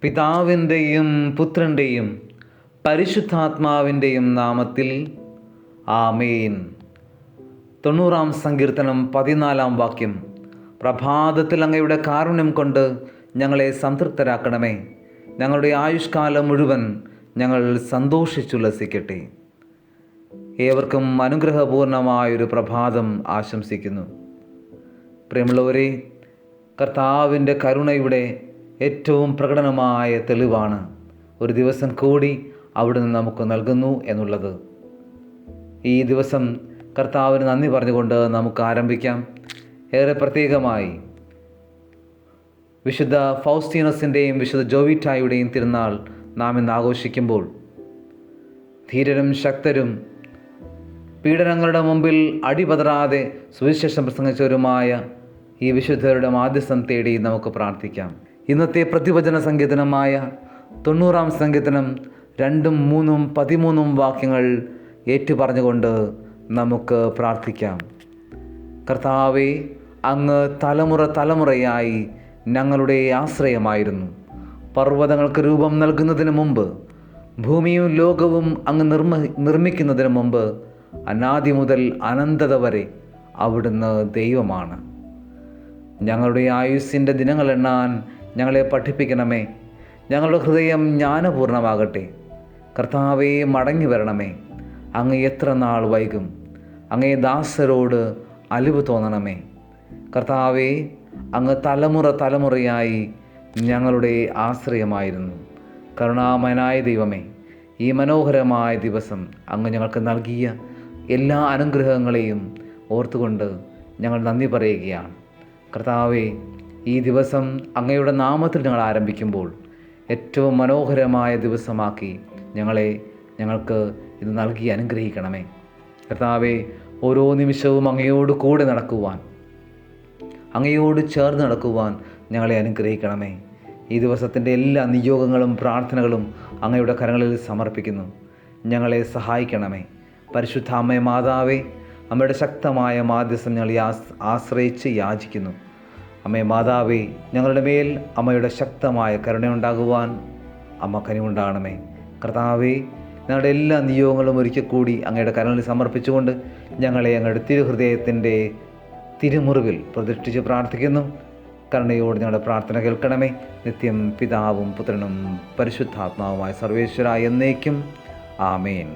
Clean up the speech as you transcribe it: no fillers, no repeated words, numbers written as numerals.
പിതാവിൻ്റെയും പുത്രൻ്റെയും പരിശുദ്ധാത്മാവിൻ്റെയും നാമത്തിൽ ആമേൻ. 90-ാം സങ്കീർത്തനം 14-ാം വാക്യം. പ്രഭാതത്തിൽ അങ്ങയുടെ കാരുണ്യം കൊണ്ട് ഞങ്ങളെ സംതൃപ്തരാക്കണമേ. ഞങ്ങളുടെ ആയുഷ്കാലം മുഴുവൻ ഞങ്ങൾ സന്തോഷിച്ചുല്ലസിക്കട്ടെ. ഏവർക്കും അനുഗ്രഹപൂർണമായൊരു പ്രഭാതം ആശംസിക്കുന്നു. പ്രിയമുള്ളവരെ, കർത്താവിൻ്റെ കരുണയുടെ ഏറ്റവും പ്രകടനമായ തെളിവാണ് ഒരു ദിവസം കൂടി അവിടുന്ന് നമുക്ക് നൽകുന്നു എന്നുള്ളത്. ഈ ദിവസം കർത്താവിന് നന്ദി പറഞ്ഞുകൊണ്ട് നമുക്ക് ആരംഭിക്കാം. ഏറെ പ്രത്യേകമായി വിശുദ്ധ ഫൗസ്റ്റീനസിൻ്റെയും വിശുദ്ധ ജോവിറ്റായുടെയും തിരുനാൾ നാം ഇന്ന് ആഘോഷിക്കുമ്പോൾ ധീരരും ശക്തരും പീഡനങ്ങളുടെ മുമ്പിൽ അടിപതറാതെ സുവിശേഷം പ്രസംഗിച്ചവരുമായ ഈ വിശുദ്ധരുടെ മാധ്യസ്ഥം തേടി നമുക്ക് പ്രാർത്ഥിക്കാം. ഇന്നത്തെ പ്രതിവചന സങ്കീർത്തനമായ 90-ാം സങ്കീർത്തനം 2, 3, 13 വാക്യങ്ങൾ ഏറ്റുപറഞ്ഞുകൊണ്ട് നമുക്ക് പ്രാർത്ഥിക്കാം. കർത്താവേ, അങ്ങ് തലമുറ തലമുറയായി ഞങ്ങളുടെ ആശ്രയമായിരുന്നു. പർവ്വതങ്ങൾക്ക് രൂപം നൽകുന്നതിന് മുമ്പ്, ഭൂമിയും ലോകവും അങ്ങ് നിർമ്മിക്കുന്നതിന് മുമ്പ്, അനാദി മുതൽ അനന്തത വരെ അവിടുന്ന് ദൈവമാണ്. ഞങ്ങളുടെ ആയുസ്സിൻ്റെ ദിനങ്ങൾ എണ്ണാൻ ഞങ്ങളെ പഠിപ്പിക്കണമേ. ഞങ്ങളുടെ ഹൃദയം ജ്ഞാനപൂർണ്ണമാകട്ടെ. കർത്താവേ, മടങ്ങി വരണമേ. അങ്ങ് എത്ര നാൾ വൈകും? അങ്ങേ ദാസരോട് അലിവ് തോന്നണമേ. കർത്താവേ, അങ്ങ് തലമുറ തലമുറയായി ഞങ്ങളുടെ ആശ്രയമായിരുന്നു. കരുണാമയനായ ദൈവമേ, ഈ മനോഹരമായ ദിവസം അങ്ങ് ഞങ്ങൾക്ക് നൽകിയ എല്ലാ അനുഗ്രഹങ്ങളെയും ഓർത്തുകൊണ്ട് ഞങ്ങൾ നന്ദി പറയുകയാണ്. കർത്താവേ, ഈ ദിവസം അങ്ങയുടെ നാമത്തിൽ ഞങ്ങൾ ആരംഭിക്കുമ്പോൾ ഏറ്റവും മനോഹരമായ ദിവസമാക്കി ഞങ്ങൾക്ക് ഇത് നൽകി അനുഗ്രഹിക്കണമേ. കർത്താവേ, ഓരോ നിമിഷവും അങ്ങയോട് കൂടെ നടക്കുവാൻ, അങ്ങയോട് ചേർന്ന് നടക്കുവാൻ ഞങ്ങളെ അനുഗ്രഹിക്കണമേ. ഈ ദിവസത്തിൻ്റെ എല്ലാ നിയോഗങ്ങളും പ്രാർത്ഥനകളും അങ്ങയുടെ കരങ്ങളിൽ സമർപ്പിക്കുന്നു. ഞങ്ങളെ സഹായിക്കണമേ. പരിശുദ്ധ അമ്മേ മാതാവേ, അമ്മയുടെ ശക്തമായ മാധ്യസ്ഥം ഞങ്ങൾ ആശ്രയിച്ച് യാചിക്കുന്നു. അമ്മേ മാതാവേ, ഞങ്ങളുടെ മേൽ അമ്മയുടെ ശക്തമായ കരുണയുണ്ടാകുവാൻ അമ്മ കനിവുണ്ടാകണമേ. കർത്താവേ, ഞങ്ങളുടെ എല്ലാ നിയോഗങ്ങളും ഒരിക്കൽ കൂടി അങ്ങയുടെ കരങ്ങളിൽ സമർപ്പിച്ചുകൊണ്ട് ഞങ്ങളെ അങ്ങയുടെ തിരുഹൃദയത്തിൻ്റെ തിരുമുറിവിൽ പ്രതിഷ്ഠിച്ച് പ്രാർത്ഥിക്കുന്നു. കരുണയോട് ഞങ്ങളുടെ പ്രാർത്ഥന കേൾക്കണമേ. നിത്യം പിതാവും പുത്രനും പരിശുദ്ധാത്മാവുമായ സർവേശ്വര എന്നേക്കും ആമേൻ.